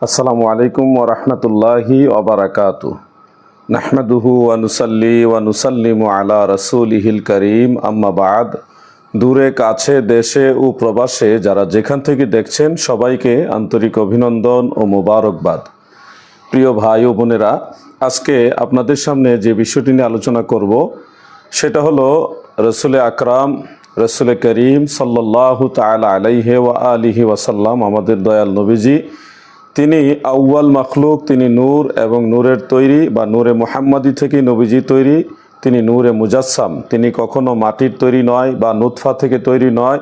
আসসালামু আলাইকুম ওয়া রাহমাতুল্লাহি ওয়া বারাকাতুহু। নাহমাদুহু ওয়া নুসাল্লি ওয়া নুসাল্লিমু আলা রাসূলিহিল কারীম, আম্মা বা'দ। দূরে কাছে দেশে ও প্রবাসে যারা যেখান থেকে দেখছেন সবাইকে আন্তরিক অভিনন্দন ও মোবারকবাদ। প্রিয় ভাই ও বোনেরা, আজকে আপনাদের সামনে যে বিষয়টি নিয়ে আলোচনা করব সেটা হলো রসুল আকরাম রসুল করিম সাল্লাল্লাহু তাআলা আলাইহি ওয়া আলিহি ওয়াসাল্লাম, আমাদের দয়াল নবীজি। তিনি আউয়াল মাখলুক, তিনি নূর এবং নূরের তৈরি বা নূরে মুহাম্মাদি থেকে নবীজি তৈরি। তিনি নূরে মুজাসসাম, তিনি কখনো মাটির তৈরি নয় বা নুতফা থেকে তৈরি নয়,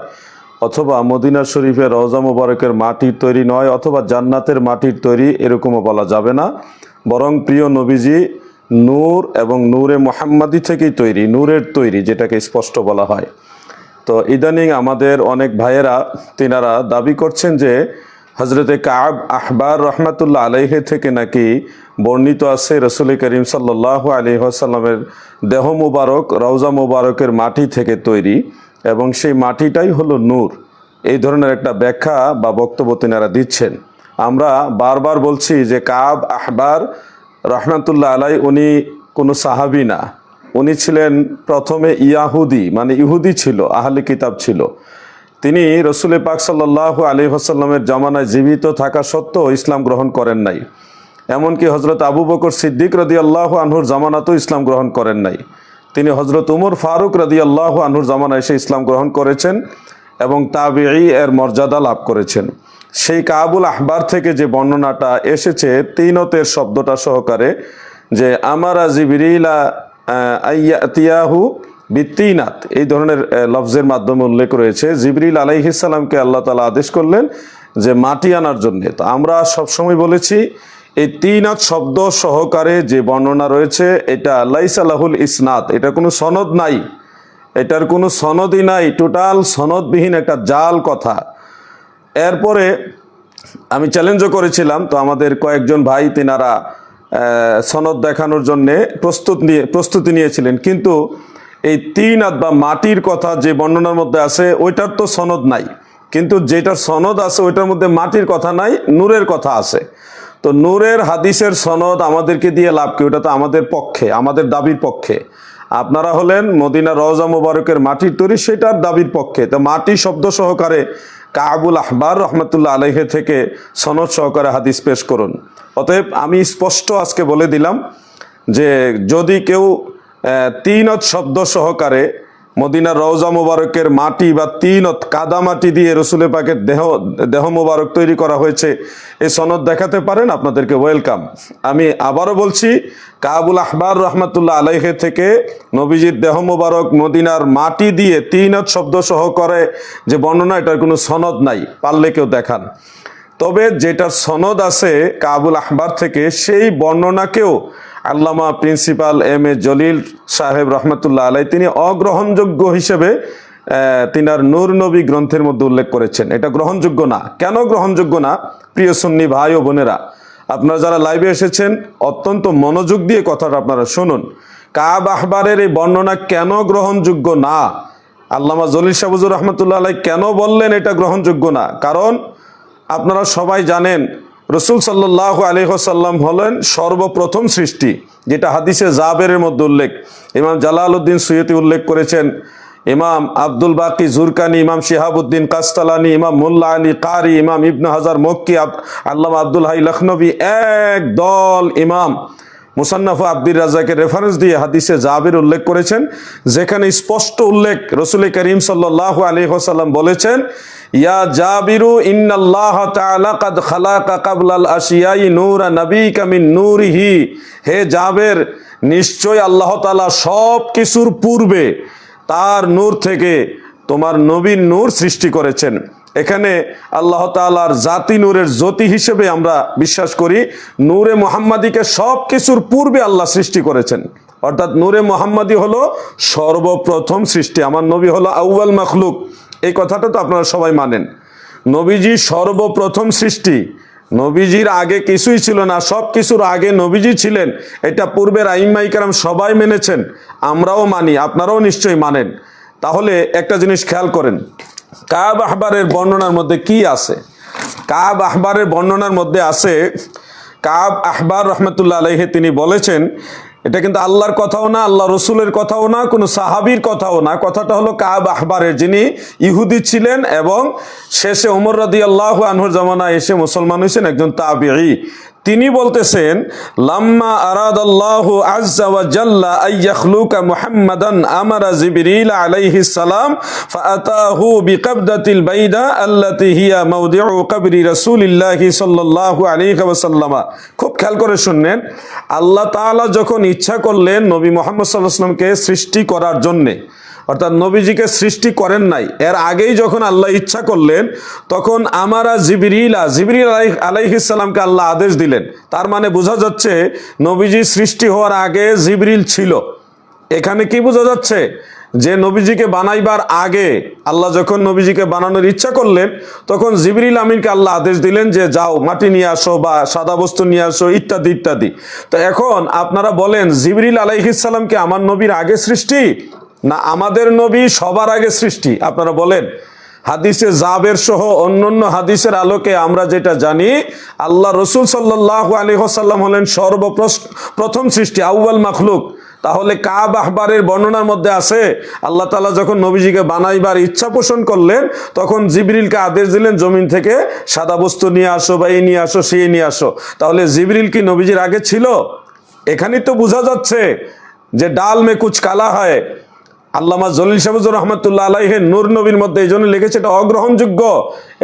অথবা মদিনা শরীফের রওজা মুবারকের মাটির তৈরি নয়, অথবা জান্নাতের মাটির তৈরি, এরকমও বলা যাবে না। বরং প্রিয় নবীজি নূর এবং নূরে মুহাম্মাদি থেকেই তৈরি, নূরের তৈরি, যেটাকে স্পষ্ট বলা হয়। তো ইদানিং আমাদের অনেক ভাইয়েরা তিনারা দাবি করছেন যে হজরতে কাব আহবার রহমাতুল্লাহ আলাইহি থেকে নাকি বর্ণিত আছে রসুল করিম সাল্লাল্লাহু আলাইহি ওয়াসাল্লামের দেহ মুবারক রওজা মুবারকের মাটি থেকে তৈরি এবং সেই মাটিটাই হলো নূর। এই ধরনের একটা ব্যাখ্যা বা বক্তব্য তিনারা দিচ্ছেন। আমরা বারবার বলছি যে কাব আহবার রহমাতুল্লাহ আলাই উনি কোনো সাহাবী না, উনি ছিলেন প্রথমে ইয়াহুদি, মানে ইহুদি ছিল, আহলে কিতাব ছিল। তিনি রসুল পাক সাল্লাল্লাহু আলাইহি ওয়াসাল্লামের জামানায় জীবিত থাকা সত্ত্বেও ইসলাম গ্রহণ করেন নাই। এমনকি হজরত আবু বকর সিদ্দিক রাদিয়াল্লাহু আনহুর জামানাতেও ইসলাম গ্রহণ করেন নাই। তিনি হজরত উমর ফারুক রাদিয়াল্লাহু আনহুর জামানায় এসে ইসলাম গ্রহণ করেছেন এবং তাবিঈ এর মর্যাদা লাভ করেছেন। সেই কাবুল আহবার থেকে যে বর্ণনাটা এসেছে তিনতের শব্দটা সহকারে, যে আমারা জিবরিলা আইয়াতিয়াহু বিত্তিনাত, এই ধরনের লফজের মাধ্যমে উল্লেখ রয়েছে। জিবরিল আলাইহিস সালামকে আল্লাহ তাআলা আদেশ করলেন যে মাটি আনার জন্য। তো আমরা সবসময় বলেছি এই তিনাত শব্দ সহকারে যে বর্ণনা রয়েছে এটা লাইসা লাহুল ইসনাদ, এটা কোনো সনদ নাই, এটার কোনো সনদই নাই, টোটাল সনদবিহীন একটা জাল কথা। এরপরে আমি চ্যালেঞ্জও করেছিলাম, তো আমাদের কয়েকজন ভাই তিনারা সনদ দেখানোর জন্যে প্রস্তুতি নিয়েছিলেন, কিন্তু এই তিনাত বা মাটির কথা যে বর্ণনার মধ্যে আছে ওইটার তো সনদ নাই, কিন্তু যেটার সনদ আছে ওইটার মধ্যে মাটির কথা নাই, নূরের কথা আছে। তো নূরের হাদিসের সনদ আমাদেরকে দিয়ে লাভ কি? ওটা তো আমাদের পক্ষে, আমাদের দাবির পক্ষে। আপনারা হলেন মদিনা রওজা মুবারকের মাটির তৈরি, সেটার দাবির পক্ষে। তো মাটি শব্দ সহকারে কাবুল আহবার রহমতুল্লাহ আলাইহি থেকে সনদ সহকারে হাদিস পেশ করুন। অতএব আমি স্পষ্ট আজকে বলে দিলাম যে যদি কেউ তিনত শব্দ সহকারে মদিনার রওজা মুবারকের মাটি বা তিনত কাদা মাটি দিয়ে রসুল পাকের দেহ মুবারক তৈরি করা হয়েছে এই সনদ দেখাতে পারেন, আপনাদেরকে ওয়েলকাম। আমি আবারও বলছি, কাবুল আহবার রহমাতুল্লাহ আলাইহি থেকে নবীজির দেহ মুবারক মদিনার মাটি দিয়ে তিনত শব্দ সহকারে যে বর্ণনা, এটার কোনো সনদ নাই, পারলে কেউ দেখান। তবে যেটার সনদ আছে কাবুল আহবার থেকে, সেই বর্ণনাকেও আল্লামা প্রিন্সিপাল এম.এ. জলিল সাহেব রহমতুল্লাহ আলাই তিনি অগ্রহণযোগ্য হিসেবে তিনার নূর নবী গ্রন্থের মধ্যে উল্লেখ করেছেন। এটা গ্রহণযোগ্য না। কেন গ্রহণযোগ্য না? প্রিয় সুন্নি ভাই ও বোনেরা, আপনারা যারা লাইভে এসেছেন অত্যন্ত মনোযোগ দিয়ে কথাটা আপনারা শুনুন। কাব আহবারের এই বর্ণনা কেন গ্রহণযোগ্য না, আল্লামা জলিল সাহেব রহমতুল্লাহ আলাই কেন বললেন এটা গ্রহণযোগ্য না? কারণ আপনারা সবাই জানেন রসুল সাল্লাল্লাহু আলাইহি ওয়াসাল্লাম হলেন সর্বপ্রথম সৃষ্টি, যেটা হাদিসে জাবেরের মধ্যে উল্লেখ। ইমাম জালালউদ্দিন সুয়ুতি উল্লেখ করেছেন, ইমাম আব্দুল বাকি জুরকানি, ইমাম শিহাবুদ্দিন কাস্তালানি, ইমাম মোল্লা আলী কারি, ইমাম ইবনে হাজার মক্কি, আল্লামা আব্দুল হাই লখনবী, এক দল ইমাম মুসান্নাফ আব্দুর রাজ্জাকের রেফারেন্স দিয়ে হাদিসে জাবের উল্লেখ করেছেন, যেখানে স্পষ্ট উল্লেখ রসুল করিম সাল্লাল্লাহু আলাইহি ওয়াসাল্লাম বলেছেন, ইয়া জাবিরু ইন্নাল্লাহ তাআলা কাদ খালাকা কাবলাল আশিয়াই নূরা নবিকা মিন নূরিহি। হে জাবের, নিশ্চয় আল্লাহ তাআলা সব কিছুর পূর্বে তার নূর থেকে তোমার নবীর নূর সৃষ্টি করেছেন। এখানে আল্লাহ তাআলার জাতি নূরের জ্যোতি হিসেবে আমরা বিশ্বাস করি নূরে মুহাম্মাদিকে সব কিছুর পূর্বে আল্লাহ সৃষ্টি করেছেন, অর্থাৎ নূরে মুহাম্মাদি হলো সর্বপ্রথম সৃষ্টি। আমার নবী হলো আউয়াল মাখলুক, এই কথাটা তো আপনারা সবাই মানেন। নবীজি সর্বপ্রথম সৃষ্টি, নবীজির আগে কিছুই ছিল না, সব কিছুর আগে নবীজি ছিলেন। এটা পূর্বের আইম্মায়ে কেরাম সবাই মেনেছেন, আমরাও মানি, আপনারাও নিশ্চয়ই মানেন। তাহলে একটা জিনিস খেয়াল করেন, কাব আহবারের বর্ণনার মধ্যে কি আছে? কাব আহবারের বর্ণনার মধ্যে আছে, কাব আহবার রহমতুল্লাহ আলাইহি তিনি বলেছেন, এটা কিন্তু আল্লাহর কথাও না, আল্লাহ রসুলের কথাও না, কোনো সাহাবীর কথাও না, কথাটা হলো কাব আহবারের, যিনি ইহুদি ছিলেন এবং শেষে ওমর রাদিয়াল্লাহু আনহুর জামানায় এসে মুসলমান হয়েছেন, একজন তাবিঈ। তিনি বলতেছেন, লাম্মা আরাদাল্লাহু আযজা ওয়া জাল্লা আইয়াখলুকা মুহাম্মাদান আমারা জিবরিল আলাইহিস সালাম ফাআতাহু বিকাবদাতিল বাইদা আল্লাতী হিয়া মাওদিউ কবরি রাসূলিল্লাহি সাল্লাল্লাহু আলাইহি ওয়াসাল্লাম। খুব খেয়াল করে শুনলেন, আল্লাহ তাআলা যখন ইচ্ছা করলেন নবী মুহাম্মদ সাল্লাল্লাহু আলাইহি ওয়াসাল্লামকে সৃষ্টি করার জন্যে, অর্থাৎ নবীজিকে সৃষ্টি করেন নাই, এর আগেই যখন আল্লাহ ইচ্ছা করলেন, তখন আমারা জিবরিল আলাইহিস সালামকে আল্লাহ আদেশ দিলেন। তার মানে বোঝা যাচ্ছে নবীজি সৃষ্টি হওয়ার আগে জিবরিল ছিল। এখানে কি বোঝা যাচ্ছে? যে নবীজিকে বানাইবার আগে আল্লাহ যখন নবীজিকে বানানোর ইচ্ছা করলেন, তখন জিবরিল আমিনকে আল্লাহ আদেশ দিলেন যে যাও মাটি নিয়ে আসো বা সাদা বস্তু নিয়ে আসো, ইত্যাদি ইত্যাদি। তো এখন আপনারা বলেন, জিবরিল আলাইহিস সালামকে আমার নবীর আগে সৃষ্টি না আমাদের নবী সবার আগে সৃষ্টি? আপনারা বলেন। হাদিসে জাবের সহ অন্যান্য হাদিসের আলোকে আমরা যেটা জানি, আল্লাহ রসুল সাল্লাল্লাহু আলাইহি ওয়াসাল্লাম হলেন সর্বপ্রথম সৃষ্টি, আউয়াল মাখলুক। তাহলে কাব আহবারের বর্ণনার মধ্যে আছে, আল্লাহ তাআলা যখন নবীজিকে বানাইবার ইচ্ছা পোষণ করলেন, তখন জিবরিলকে আদেশ দিলেন জমিন থেকে সাদা বস্তু নিয়ে আসো বা এই নিয়ে আসো সেই নিয়ে আসো। তাহলে জিবরিল কি নবীজির আগে ছিল? এখানেই তো বোঝা যাচ্ছে যে ডাল মে কুচ কালা হয়। আল্লামা জলিল শাহবুজুর রহমতুল্লাহ আলাইহি নূর নবীর মধ্যে এই জন্য লিখেছে এটা অগ্রহণযোগ্য,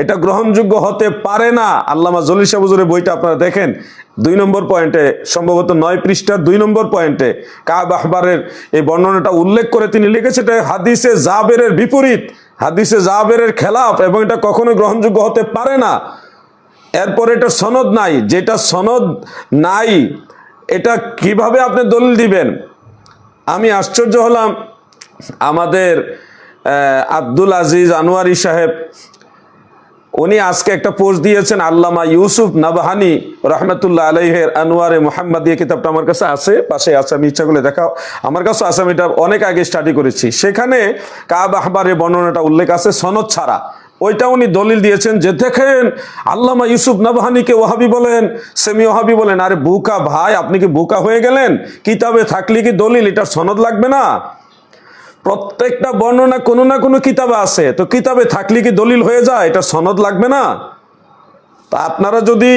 এটা গ্রহণযোগ্য হতে পারে না। আল্লামা জলিল শাহবুজুরের বইটা আপনারা দেখেন, 2 নম্বর পয়েন্টে, সম্ভবত 9 পৃষ্ঠার 2 নম্বর পয়েন্টে কাব আহবারের এই বর্ণনাটা উল্লেখ করে তিনি লিখেছে এটা হাদিসে জাবেরের বিপরীত, হাদিসে জাবেরের খেলাফ, এবং এটা কখনোই গ্রহণযোগ্য হতে পারে না। এরপর এটা সনদ নাই, যেটা সনদ নাই এটা কিভাবে আপনি দলিল দিবেন? আমি আশ্চর্য হলাম। আমাদের আব্দুল আজিজ আনোয়ারি সাহেব, উনি আজকে একটা পোস্ট দিয়েছেন, আল্লামা ইউসুফ নাবহানি রহমতুল্লাহ আলাইহের আনোয়ারে মুহাম্মাদিয়া কিতাবটা আমার কাছে আছে, পাশে আছে, আমি ইচ্ছা করলে দেখাও, আমার কাছে আছে, আমি এটা অনেক আগে স্টাডি করেছি। সেখানে কাব আহবারের বর্ণনাটা উল্লেখ আছে সনদ ছাড়া। ওইটা উনি দলিল দিয়েছেন যে দেখেন আল্লামা ইউসুফ নাবহানিকে ওয়াহাবি বলেন, সেমি ওয়াহাবি বলেন। আরে বুকা ভাই, আপনি কি বুকা হয়ে গেলেন? কিতাবে থাকলে কি দলিল, এটা সনদ লাগবে না? প্রত্যেকটা বর্ণনা কোনো না কোনো কিতাবে আছে, তো কিতাবে থাকলে কি দলিল হয়ে যায়? এটা সনদ লাগবে না? তা আপনারা যদি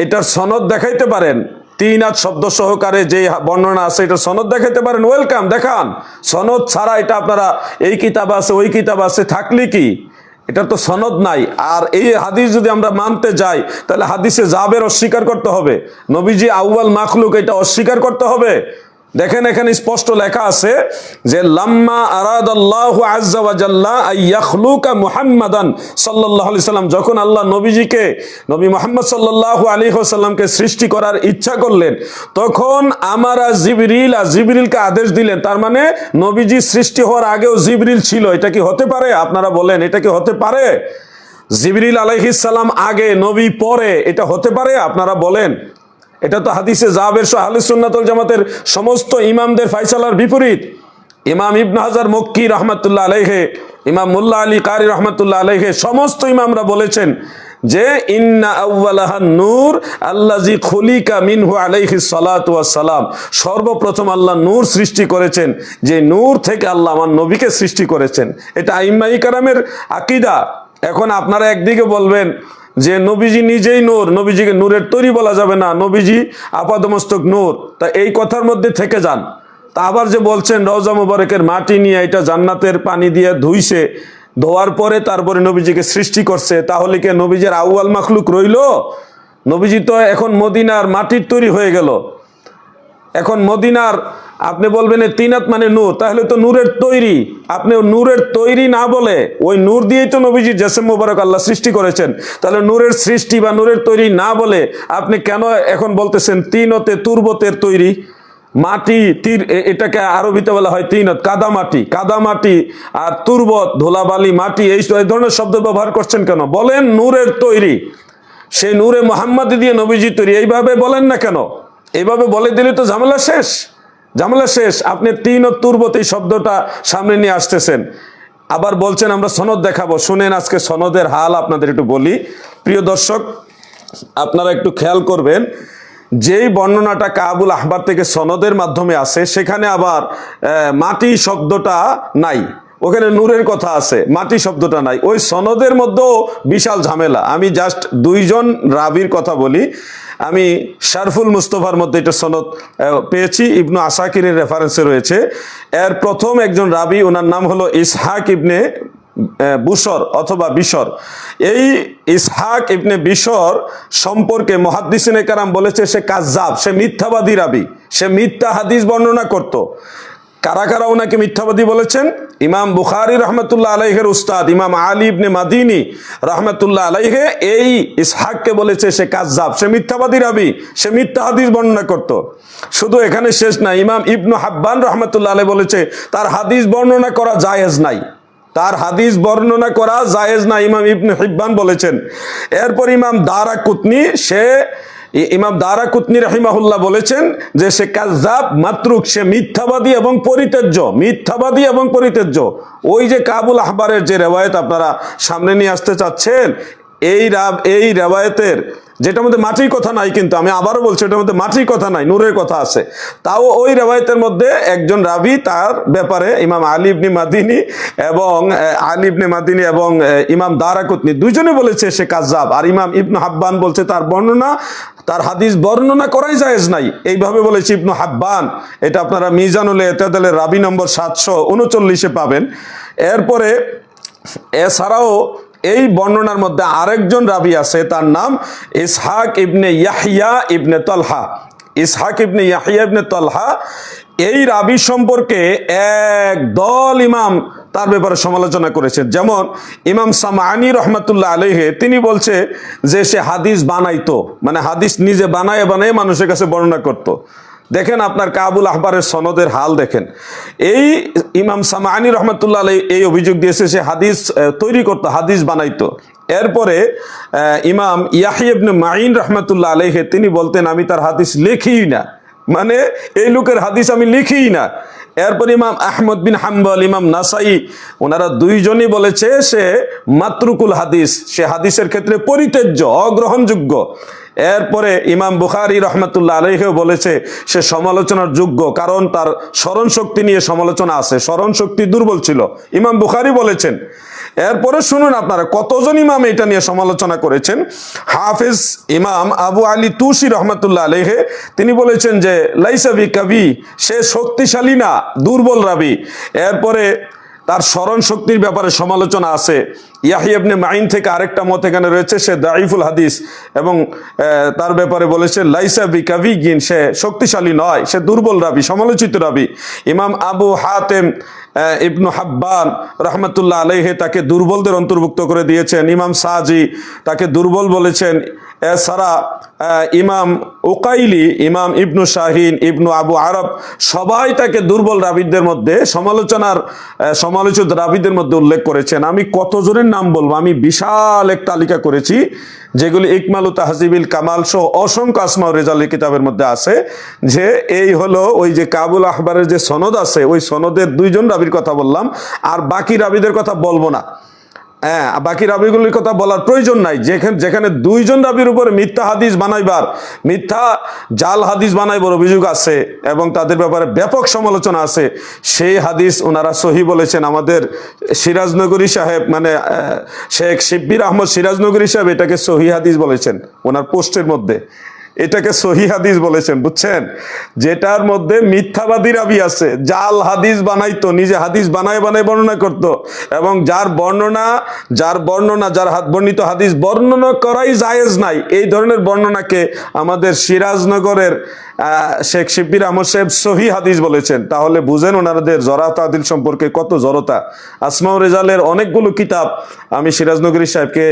এটার সনদ দেখাইতে পারেন, 3 শব্দ সহকারে যে বর্ণনা আছে এটা সনদ দেখাইতে পারেন, ওয়েলকাম, দেখান। সনদ ছাড়া এটা আপনারা এই কিতাব আছে ওই কিতাব আছে থাকলে কি, এটা তো সনদ নাই। আর এই হাদিস যদি আমরা মানতে যাই, তাহলে হাদিসে জাবের অস্বীকার করতে হবে, নবীজি আউয়াল মাখলুক এটা অস্বীকার করতে হবে। দেখেন এখানে স্পষ্ট লেখা আছে যে লাম্মা আরাদাল্লাহু আযজা ওয়া জাল্লা আইয়াখলুকা মুহাম্মাদান সাল্লাল্লাহু আলাইহি সাল্লাম, যখন আল্লাহ নবীজিকে, নবী মুহাম্মদ সাল্লাল্লাহু আলাইহি ওয়াসাল্লামকে সৃষ্টি করার ইচ্ছা করলেন, তখন আমারা জিবরিলকে আদেশ দিলেন। তার মানে নবীজি সৃষ্টি হওয়ার আগেও জিবরিল ছিল। এটা কি হতে পারে? আপনারা বলেন, এটা কি হতে পারে? জিবরিল আলাইহিস সালাম আগে, নবী পরে, এটা হতে পারে? আপনারা বলেন। এটা তো হাদিসে জাবের সহ আহলে সুন্নাত ওয়াল জামাতের সমস্ত ইমামদের ফয়সালার বিপরীত। ইমাম ইবনে হাজার মক্কি রহমাতুল্লাহ আলাইহি, ইমাম মুল্লা আলী কারি রহমাতুল্লাহ আলাইহি, সমস্ত ইমামরা বলেছেন যে ইন্না আউওয়ালাহান নূর আল্লাযী খুলিকা মিনহু আলাইহিস সালাতু ওয়াস সালাম, সর্বপ্রথম আল্লাহ নূর সৃষ্টি করেছেন, যে নূর থেকে আল্লাহ আমার নবীকে সৃষ্টি করেছেন। এটা আইম্মায়ে কেরামের আকীদা। এখন আপনারা একদিকে বলবেন যে নবীজি নিজেই নূর, নবীজিকে নূরের তৈরি বলা যাবে না, নবীজি আপাদমস্তক নূর, তা এই কথার মধ্যে থেকে যান। তা আবার যে বলছেন রওজা মুবারকের মাটি নিয়ে এটা জান্নাতের পানি দিয়ে ধুইছে, ধোয়ার পরে তারপরে নবীজিকে সৃষ্টি করছে, তাহলে কি নবীজির আউয়াল মাখলুক রইল? নবীজি তো এখন মদিনার মাটির তৈরি হয়ে গেল। এখন মদিনার আপনি বলবেন তিনাত মানে নূর, তাহলে তো নূরের তৈরি। আপনি নূরের তৈরি না বলে ওই নূর দিয়েই তো নবীজির জেসেম মোবারক আল্লাহ সৃষ্টি করেছেন। তাহলে নূরের সৃষ্টি বা নূরের তৈরি না বলে আপনি কেন এখন বলতেছেন তিনতে তুরবতের তৈরি? মাটি তীর, এটাকে আরবিতে বলা হয় তিনত, কাদামাটি। কাদামাটি আর তুরবত, ধুলাবালি মাটি, এই ধরনের শব্দ ব্যবহার করছেন কেন? বলেন নূরের তৈরি, সেই নূরে মুহাম্মাদি দিয়ে নবীজি তৈরি, এইভাবে বলেন না কেন? এইভাবে বলে দিলে তো ঝামেলা শেষ, ঝামেলা শেষ। আপনি তিন ও তুরবত এই শব্দটা সামনে নিয়ে আসতেছেন। আবার বলছেন আমরা সনদ দেখাবো। শুনেন আজকে সনদের হাল আপনাদের একটু বলি। প্রিয় দর্শক, আপনারা একটু খেয়াল করবেন, যেই বর্ণনাটা কাবুল আহবার থেকে সনদের মাধ্যমে আসে, সেখানে আবার মাটি শব্দটা নাই, ওখানে নূরের কথা আছে, মাটি শব্দটা নাই। ওই সনদের মধ্যেও বিশাল ঝামেলা। আমি জাস্ট দুইজন রাবির কথা বলি। আমি শারফুল মুস্তফার মধ্যে এটা সনদ পেয়েছি, ইবনু আসাকিরের রেফারেন্সে রয়েছে। এর প্রথম একজন রাবি, ওনার নাম হলো ইসহাক ইবনে বুসর অথবা বিশর। এই ইসহাক ইবনে বিশর সম্পর্কে মুহাদ্দিসিনে কেরাম বলেছে সে কাজ্জাব, সে মিথ্যাবাদী রাবি, সে মিথ্যা হাদিস বর্ণনা করত। কারা কারা ওনাকে মিথ্যাবাদী বলেছেন? ইমাম বুখারী রহমতুল্লাহ আলাইহের উস্তাদ ইমাম আলী ইবনে মাদিনী রহমতুল্লাহ আলাইহে এই ইসহাককে বলেছে সে কাজ্জাব, সে মিথ্যাবাদী রাবি, সে মিথ্যা হাদিস বর্ণনা করত। শুধু এখানে শেষ না, ইমাম ইবনু হাব্বান রহমতুল্লাহ আলাইহি বলেছে তার হাদিস বর্ণনা করা জায়েজ নাই, তার হাদিস বর্ণনা করা জায়েজ না, ইমাম ইবনে হিব্বান বলেছেন। এরপর ইমাম দারাকুতনি রাহিমাহুল্লাহ বলেছেন যে সে কাযযাব, মাতরুক, সে মিথ্যাবাদী এবং পরিত্যাজ্য, মিথ্যাবাদী এবং পরিত্যাজ্য। ওই যে কাবুল আহবারের যে রেওয়ায়েত আপনারা সামনে নিয়ে আসতে চাচ্ছেন, এই রেওয়ায়েতের যেটার মধ্যে মাটির কথা নাই, কিন্তু আমি আবারও বলছি এটার মধ্যে মাটির কথা নাই, নূরের কথা আছে। তাও ওই রেওয়ায়েতের মধ্যে একজন রাবি, তার ব্যাপারে ইমাম আলী ইবনে মাদিনী এবং ইমাম দারাকুতনি দুইজনে বলেছে সে কাযযাব। আর ইমাম ইবনু হাব্বান বলছে তার হাদিস বর্ণনা করাই জায়েজ নাই, এইভাবে বলেছে ইবনু হাব্বান। এটা আপনারা মিজানুল ইতিদালের রাবি নম্বর 739-এ পাবেন। এরপরে এছাড়াও এই বর্ণনার মধ্যে আরেকজন রাবি আছে, তার নাম ইসহাক ইবনে ইয়াহইয়া ইবনে তালহা। ইসহাক ইবনে ইয়াহইয়া ইবনে তালহা, এই রাবি সম্পর্কে একদল ইমাম তার ব্যাপারে সমালোচনা করেছেন। যেমন ইমাম সামানি রহমতুল্লাহ আলাইহি, তিনি বলছে যে সে হাদিস বানাইতো, মানে হাদিস নিজে বানায় মানুষের কাছে বর্ণনা করত। দেখেন আপনার কাবুল আহবারের সনদের হাল দেখেন। এই ইমাম সামানি রহমতুল্লাহ আলাইহি এই অভিযোগ দিয়েছে সে হাদিস তৈরি করতো, হাদিস বানাইতো। এরপরে ইমাম ইয়াহইয়া ইবনে মাইন রহমতুল্লাহ আলাইহি, তিনি বলতেন আমি তার হাদিস লিখিই না, মানে এই লোকের হাদিস আমি লিখিই না। এরপর ইমাম আহমদ বিন হাম্বল, ইমাম নাসাই, ওনারা দুইজনই বলেছে সে মাতরুকুল হাদিস, সে হাদিসের ক্ষেত্রে পরিত্যাজ্য, অগ্রহণযোগ্য। এরপরে ইমাম বুখারী রহমতুল্লাহ আলাইহিও বলেছে সে সমালোচনার যোগ্য, কারণ তার স্মরণ শক্তি নিয়ে সমালোচনা আছে, স্মরণ শক্তি দুর্বল ছিল, ইমাম বুখারী বলেছেন। এরপরে শুনুন আপনারা কতজন ইমাম এটা নিয়ে সমালোচনা করেছেন। হাফিজ ইমাম আবু আলী তুসি রহমতুল্লাহ আলাইহি, তিনি বলেছেন যে লাইসা বিকাবি, সে শক্তিশালী না, দুর্বল রাবি। এরপরে তার স্মরণ শক্তির ব্যাপারে সমালোচনা আছে। ইয়াহইয়া ইবনে মাইন থেকে আরেকটা মত এখানে রয়েছে, সে দাঈফুল হাদিস, এবং তার ব্যাপারে বলেছে লাইসা বিকাবিগিন, সে শক্তিশালী নয়, সে দুর্বল রাবি, সমালোচিত রাবি। ইমাম আবু হাতেম ইবনু হাব্বান রহমতুল্লাহ আলাইহি তাকে দুর্বলদের অন্তর্ভুক্ত করে দিয়েছেন। ইমাম সাজি তাকে দুর্বল বলেছেন। এছাড়া ইমাম উকাইলি, ইমাম ইবনু শাহিন, ইবনু আবু আরব, সবাই তাকে দুর্বল রাবিদের মধ্যে, সমালোচিত রাবিদের মধ্যে উল্লেখ করেছেন। আমি কতজনের নাম বলবো, আমি বিশাল এক তালিকা করেছি, যেগুলি ইকমাল ও তাহজিবিল কামাল সহ অসংখ্য আসমা ও রেজালের কিতাবের মধ্যে আছে। যে এই হলো ওই যে কাবুল আহবারের যে সনদ আছে, ওই সনদের দুইজন রাবির কথা বললাম, আর বাকি রাবিদের কথা বলবো না। হ্যাঁ, বাকি রাবিগুলির কথা বলার প্রয়োজন নাই। যেখানে দুইজন রাবির উপরে মিথ্যা হাদিস বানাইবার, মিথ্যা জাল হাদিস বানাইবার অভিযোগ আছে এবং তাদের ব্যাপারে ব্যাপক সমালোচনা আছে, সেই হাদিস ওনারা সহি বলেছেন। আমাদের সিরাজনগরী সাহেব, মানে শেখ শিব্বির আহমদ সিরাজনগরী সাহেব, এটাকে সহি হাদিস বলেছেন ওনার পোস্টের মধ্যে, এটাকে সহি হাদিস বলেছেন, বুঝছেন? যেটার মধ্যে মিথ্যাবাদী রাবি আছে, জাল হাদিস বানাইতো, নিজে হাদিস বানায় বর্ণনা করত, এবং যার বর্ণিত হাদিস বর্ণনা করাই জায়েজ নাই, এই ধরনের বর্ণনাকে আমাদের সিরাজনগরের শেখ শিব্বির আহমদ সাহেব সহি হাদিস বলেছেন। তাহলে বুঝেন ওনাদের জরা তাদিল সম্পর্কে কত জড়তা। আসমা ও রেজালের অনেকগুলো কিতাব আমি সিরাজনগরী সাহেবকে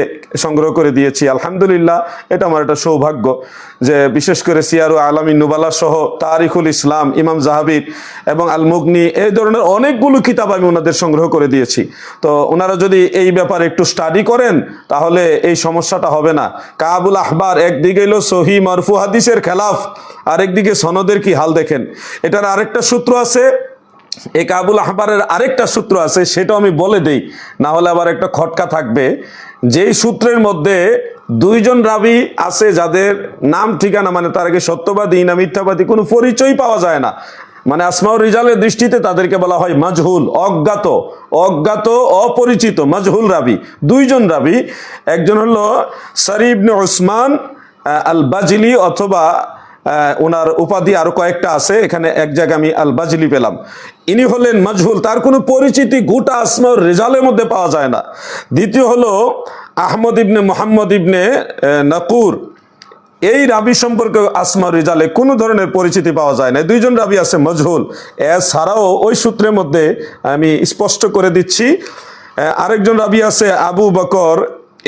সংগ্রহ করে দিয়েছি, আলহামদুলিল্লাহ। এটা আমার একটা সৌভাগ্য যে বিশেষ করে সিয়ারু আলামিন নুবালা সহ তারিখুল ইসলাম, ইমাম জাহাবির এবং আল মুগনি, এই ধরনের অনেকগুলো কিতাব আমি ওনাদের সংগ্রহ করে দিয়েছি। তো ওনারা যদি এই ব্যাপারে একটু স্টাডি করেন তাহলে এই সমস্যাটা হবে না। কাবুল আহবার একদিকে এলো সহি মারফু হাদিসের খেলাফ, আরেকদিকে সনদের কি হাল দেখেন। এটার আরেকটা সূত্র আছে, এই কাবুল আহবারের আরেকটা সূত্র আছে, সেটাও আমি বলে দেই, না হলে আবার একটা খটকা থাকবে। যেই সূত্রের মধ্যে দুইজন রাবি আছে যাদের নাম ঠিকানা, মানে তার আগে সত্যবাদী না মিথ্যাবাদী কোনো পরিচয় পাওয়া যায় না, মানে আসমাউর রিজালের দৃষ্টিতে তাদেরকে বলা হয় মাজহুল, অজ্ঞাত, অজ্ঞাত, অপরিচিত, মাজহুল রাবি। দুইজন রাবি, একজন হলো সারি ইবনে উসমান আল বাজিলি, অথবা ওনার উপাধি আরো কয়েকটা আছে, এখানে এক জায়গায় আমি আল বাজিলি পেলাম। ইনি হলেন মাজহুল, তার কোনো পরিচিতি গোটা আসমাউর রিজালের মধ্যে পাওয়া যায় না। দ্বিতীয় হলো আহমদ ইবনে মোহাম্মদ ইবনে নাকুর, এই রাবি সম্পর্কে আসমাউর রিজালে কোনো ধরনের পরিচিতি পাওয়া যায় না। দুইজন রাবি আছে মাজহুল। এছাড়াও ওই সূত্রের মধ্যে আমি স্পষ্ট করে দিচ্ছি, আরেকজন রাবি আছে আবু বকর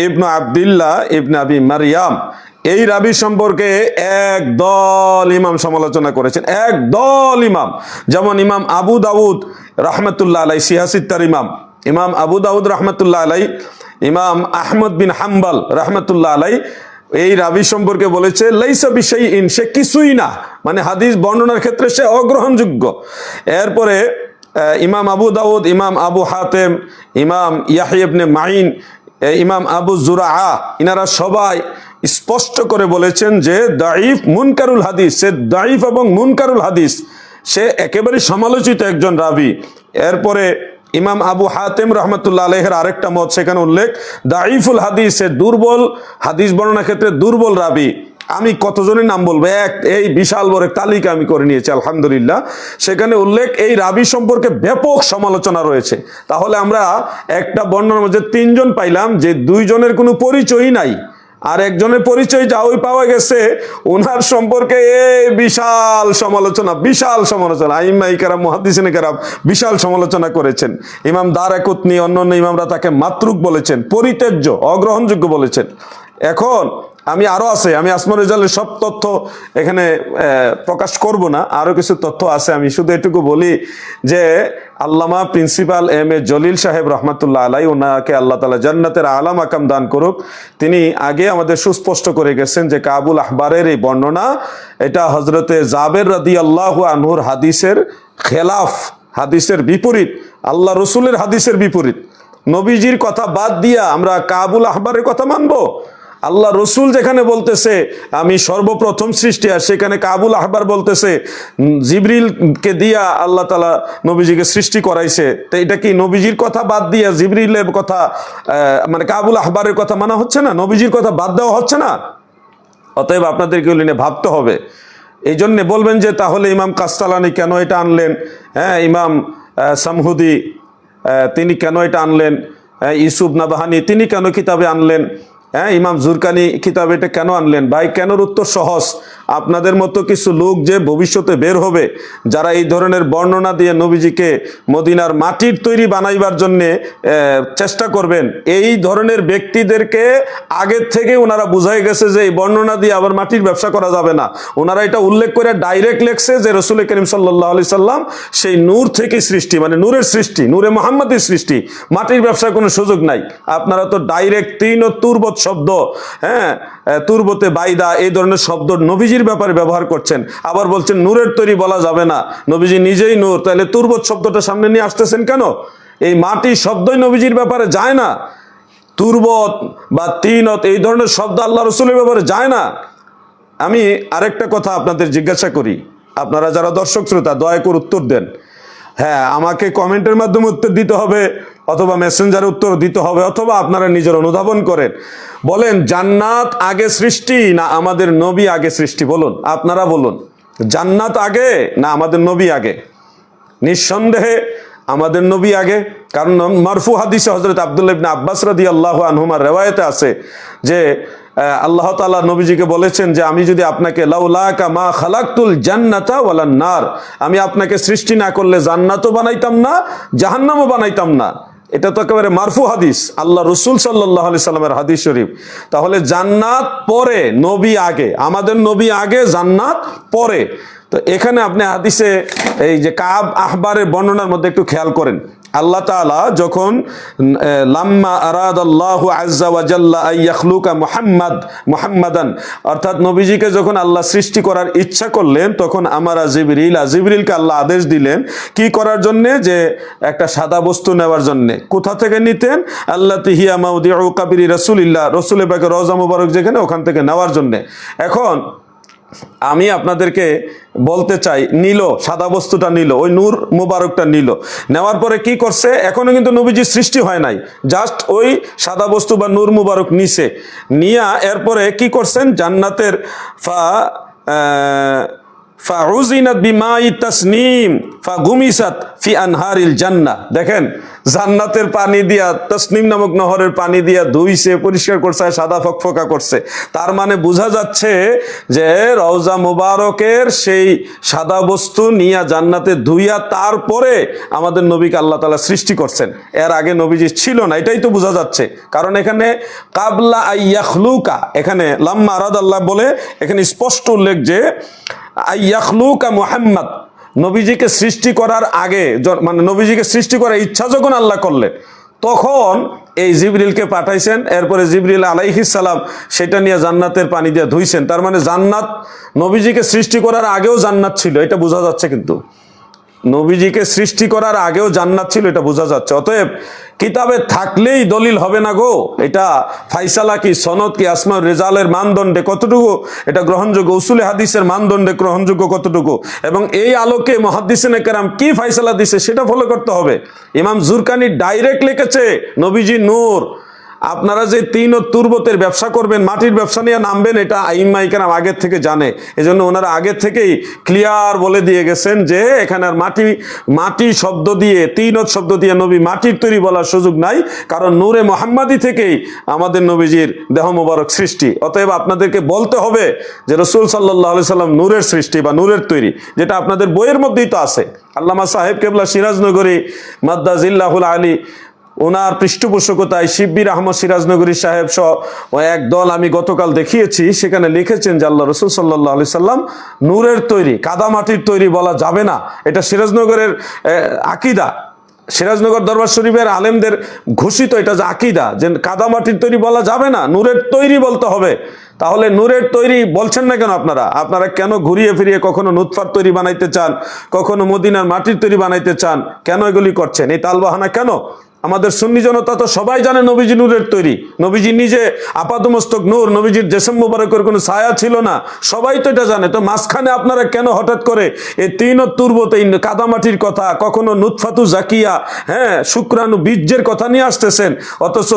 ইবনে আব্দুল্লাহ ইবনে আবি মারিয়াম। এই রাবি সম্পর্কে একদল ইমাম সমালোচনা করেছেন, একদল ইমাম। যেমন ইমাম আবু দাউদ রহমতুল্লাহ আলাই, সিয়াসিত্তার ইমাম, ইমাম আবু দাউদ রহমতুল্লাহ আলাই, ইমাম আহমদ বিন হাম্বল রহমতুল্লাহ আলাই এই রাবি সম্পর্কে বলেছে লাইসা বিশাইইন, সে কিছুই না, মানে হাদিস বর্ণনার ক্ষেত্রে সে অগ্রহণযোগ্য। এরপরে ইমাম আবু দাউদ, ইমাম আবু হাতেম, ইমাম ইয়াহইয়া ইবনে মাইন, ইমাম আবু জুরাআ, ইনারা সবাই স্পষ্ট করে বলেছেন যে দাইফ মুনকারুল হাদিস, সে দাইফ এবং মুনকারুল হাদিস, সে একেবারে সমালোচিত একজন রাবি। এরপরে ইমাম আবু হাতেম রহমতুল্লাহ আলাইহির আরেকটা মত, সেখানে উল্লেখ দাইফুল হাদিস, সে দুর্বল, হাদিস বর্ণনার ক্ষেত্রে দুর্বল রাবি। আমি কতজনের নাম বলবো, এই বিশাল বড় তালিকা আমি করে নিয়েছি আলহামদুলিল্লাহ। সেখানে উল্লেখ এই রাবি সম্পর্কে ব্যাপক সমালোচনা রয়েছে। তাহলে আমরা একটা বর্ণনার মধ্যে তিনজন পাইলাম যে দুইজনের কোনো পরিচয়ই নাই, আর একজনের পরিচয় যা ওই পাওয়া গেছে, ওনার সম্পর্কে এই বিশাল সমালোচনা, বিশাল সমালোচনা। আইম্মাই কেরাম, মুহাদ্দিসিনে কেরাম বিশাল সমালোচনা করেছেন। ইমাম দারাকুতনি, অন্যান্য ইমামরা তাকে মাতরুক বলেছেন, পরিত্যাজ্য, অগ্রহণযোগ্য বলেছেন। এখন আমি আরো আছে, আমি আসমাউর রিজালের সব তথ্য এখানে প্রকাশ করব না, আরো কিছু তথ্য আছে। আমি শুধু এটুকু বলি যে আল্লামা প্রিন্সিপাল এম এ জলিল সাহেব রহমাতুল্লাহ আলাই, ওনাকে আল্লাহ তাআলা জান্নাতের আলা মাকাম দান করুক, তিনি আগে আমাদের সুস্পষ্ট করে গেছেন যে কাবুল আহবারের এই বর্ণনা, এটা হজরতে জাবের রাদিয়াল্লাহু আনহুর হাদিসের খেলাফ, হাদিসের বিপরীত, আল্লাহ রসুলের হাদিসের বিপরীত। নবীজির কথা বাদ দিয়া আমরা কাবুল আহবারের কথা মানবো? আল্লাহ রসুল যেখানে বলতেছে আমি সর্বপ্রথম সৃষ্টি, আর সেখানে কাবুল আহবার বলতেছে জিবরিলকে দিয়া আল্লাহ তাআলা নবীজিকে সৃষ্টি করাইছে। তো এটা কি নবীজির কথা বাদ দিয়া জিবরিলের কথা, মানে কাবুল আহবারের কথা মানা হচ্ছে না? নবীজির কথা বাদ দেওয়া হচ্ছে না? অতএব আপনাদেরকে নিয়ে ভাবতে হবে। এই জন্যে বলবেন যে তাহলে ইমাম কাস্তালানি কেন এটা আনলেন, হ্যাঁ ইমাম সামহুদি তিনি কেন এটা আনলেন, ইউসুফ নাবাহানি তিনি কেন কিতাবে আনলেন, হ্যাঁ ইমাম জুরকানি কিতাব এটা কেন আনলেন? ভাই কেনর উত্তর সহজ। আপনাদের মতো কিছু লোক যে ভবিষ্যতে বের হবে, যারা এই ধরনের বর্ণনা দিয়ে নবীজিকে মদিনার মাটির তৈরি বানাইবার জন্যে চেষ্টা করবেন, এই ধরনের ব্যক্তিদেরকে আগের থেকে ওনারা বুঝাই গেছে যে এই বর্ণনা দিয়ে আবার মাটির ব্যবসা করা যাবে না। ওনারা এটা উল্লেখ করে ডাইরেক্ট লেখছে যে রসুল করিম সাল্লাল্লাহু আলাইহি সাল্লাম সেই নূর থেকে সৃষ্টি, মানে নূরের সৃষ্টি, নূরে মুহাম্মাদের সৃষ্টি, মাটির ব্যবসার কোনো সুযোগ নাই। আপনারা তো ডাইরেক্ট তিন ও তুরবত শব্দ, হ্যাঁ তুরবতে বাইদা, এই ধরনের শব্দ নবীজির ব্যাপারে ব্যবহার করছেন। আবার বলছেন নূরের তৈরি বলা যাবে না, নবীজি নিজেই নূর। তাহলে তুরবত শব্দটা সামনে নিয়ে আসতেছেন কেন? এই মাটি শব্দই নবীজির ব্যাপারে যায় না। তুরবত বা তিনত এই ধরনের শব্দ আল্লাহ রসুলের ব্যাপারে যায় না। আমি আরেকটা কথা আপনাদের জিজ্ঞাসা করি, আপনারা যারা দর্শক শ্রোতা দয়া করে উত্তর দেন। হ্যাঁ, আমাকে কমেন্টের মাধ্যমে উত্তর দিতে হবে, অথবা মেসেঞ্জারে উত্তর দিতে হবে, অথবা আপনারা নিজের অনুধাবন করেন। বলেন জান্নাত আগে সৃষ্টি না আমাদের নবী আগে সৃষ্টি? বলুন, আপনারা বলুন, জান্নাত আগে না আমাদের নবী আগে? নিঃসন্দেহে আমাদের নবী আগে। কারণ মারফু হাদিসে হযরত আব্দুল্লাহ ইবনে আব্বাস রাদিয়াল্লাহু আনহুমার রিওয়ায়াতে আছে যে আল্লাহ তাআলা নবীজিকে বলেছেন যে আমি যদি আপনাকে লাউলাকা মা খালাকতুল জান্নাতা ওয়ালান নার, আমি আপনাকে সৃষ্টি না করলে জান্নাতও বানাইতাম না, জাহান্নামও বানাইতাম না। এটা তো একেবারে মারফু হাদিস, আল্লাহ রসুল সাল্লাল্লাহু আলাইহি সাল্লামের হাদিস শরীফ। তাহলে জান্নাত পরে, নবী আগে, আমাদের নবী আগে, জান্নাত পরে। তো এখানে আপনি হাদিসে এই যে কাব আহবারের বর্ণনার মধ্যে একটু খেয়াল করেন, আল্লাহ তাআলা যখন লাম্মা আরাদাল্লাহু আযজা ওয়া জাল্লা আন ইয়াখলুকা মুহাম্মাদান, অর্থাৎ নবীজিকে যখন আল্লাহ সৃষ্টি করার ইচ্ছা করলেন, তখন আমারা জিবরিলকে আল্লাহ আদেশ দিলেন কি করার জন্যে, যে একটা সাদা বস্তু নেওয়ার জন্যে। কোথা থেকে নিতেন? আল্লাতী হিয়া মাউদিউ কাবরি রাসূলিল্লাহ, রাসূল পাকের রওজা মুবারক যেখানে, ওখান থেকে নেওয়ার জন্যে। এখন আমি আপনাদেরকে বলতে চাই, নিল সাদা বস্তুটা, নিল ওই নূর মুবারকটা নিল, নেওয়ার পরে কি করছে? এখনো কিন্তু নবীজির সৃষ্টি হয় নাই, জাস্ট ওই সাদা বস্তু বা নূর মুবারক নিছে, নিয়া এরপরে কি করছেন? জান্নাতের ফাউজিনাত বিমাই তাসনিম ফাগুমিসাত ফি আনহারিল জান্নাহ। দেখেন, জান্নাতের পানি দিয়া, তসনিম নামক নহরের পানি দিয়া ধুইছে, পরিষ্কার করছে, সাদা ফকফকা করছে। তার মানে বোঝা যাচ্ছে যে রওজা মুবারকের সেই সাদা বস্তু নিয়া জান্নাতে ধুইয়া তারপরে আমাদের নবীকে আল্লাহ তাআলা সৃষ্টি করছেন। এর আগে নবীজি ছিল না, এটাই তো বোঝা যাচ্ছে। কারণ এখানে কাবলা আইয়াখলুকা, এখানে লাম্মা আরাদাল্লাহ বলে এখানে স্পষ্ট উল্লেখ যে আইয়াখলুকা মুহাম্মদ, নবীজিকে সৃষ্টি করার আগে, মানে নবীজিকে সৃষ্টি করার ইচ্ছা যখন আল্লাহ করলেন, তখন এই জিবরিলকে পাঠাইছেন। এরপরে জিবরিল আলাইহিস সালাম সেটা নিয়ে জান্নাতের পানি দিয়ে ধুইছেন। তার মানে জান্নাত নবীজিকে সৃষ্টি করার আগেও জান্নাত ছিল, এটা বোঝা যাচ্ছে। কিন্তু নবীজিকে সৃষ্টি করার আগেও জান্নাত ছিল, এটা বোঝা যাচ্ছে। অতএব কিতাবে থাকলেই দলিল হবে না গো। এটা ফাইসালা কি, সনদ কি, আসমা রেজালের মানদণ্ডে কতটুকু এটা গ্রহণযোগ্য, উসুলে হাদিসের মানদণ্ডে গ্রহণযোগ্য কতটুকু, এবং এই আলোকে মুহাদ্দিসিনে কেরাম কি ফাইসালা দিছে সেটা ফলো করতে হবে। ইমাম জুরকানি ডাইরেক্ট লিখেছে নবীজি নূর। আপনারা যে তিন ও তুরবতের ব্যবসা করবেন, মাটির ব্যবসা নিয়ে নামবেন, এটা আইম্মায়ে কেরাম আগের থেকে জানে। এজন্য ওনারা আগে থেকেই ক্লিয়ার বলে দিয়ে গেছেন যে এখানে আর মাটি শব্দ দিয়ে, তিনত শব্দ দিয়ে নবী মাটির তৈরি বলার সুযোগ নাই, কারণ নূরে মুহাম্মাদি থেকেই আমাদের নবীজির দেহ মোবারক সৃষ্টি। অতএব আপনাদেরকে বলতে হবে যে রাসূল সাল্লাল্লাহু আলাইহি সাল্লাম নূরের সৃষ্টি বা নূরের তৈরি, যেটা আপনাদের বইয়ের মধ্যেই তো আছে। আল্লামা সাহেব কেবলা সিরাজনগরী মাদ্দাজিল্লাহুল আলী, ওনার পৃষ্ঠপোষকতায় শিব্বির আহমদ সিরাজনগরী সাহেব সহ ও এক দল আমি গতকাল দেখিয়েছি, সেখানে লিখেছেন যে আল্লাহ রাসূল সাল্লাল্লাহু আলাইহি সাল্লাম নূরের তৈরি, কাদামাটির তৈরি বলা যাবে না। এটা সিরাজনগরের আকীদা, সিরাজনগর দরবার শরীফের আলেমদের ঘোষিত এটা যে আকীদা, যে কাদামাটির তৈরি বলা যাবে না, নূরের তৈরি বলতে হবে। তাহলে নূরের তৈরি বলছেন না কেন আপনারা কেন ঘুরিয়ে ফিরিয়ে কখনো নুতফার তৈরি বানাইতে চান, কখনো মদিনার মাটির তৈরি বানাইতে চান? কেন এগুলি করছেন? এই তালবাহানা কেন? আমাদের সুন্নি জনতা তো সবাই জানে নবীজি নূরের তৈরি, নবীজি নিজে আপাদমস্তক নূর, নবীজির জেসম মুবারকের কোনো ছায়া ছিল না, সবাই তো এটা জানে। তো মাঝখানে আপনারা কেন হঠাৎ করে এই তিন ও তুরবতে কাদামাটির কথা, কখনো নুতফাতু জাকিয়া, শুক্রাণু বীর্যের কথা নিয়ে আসতেছেন? অথচ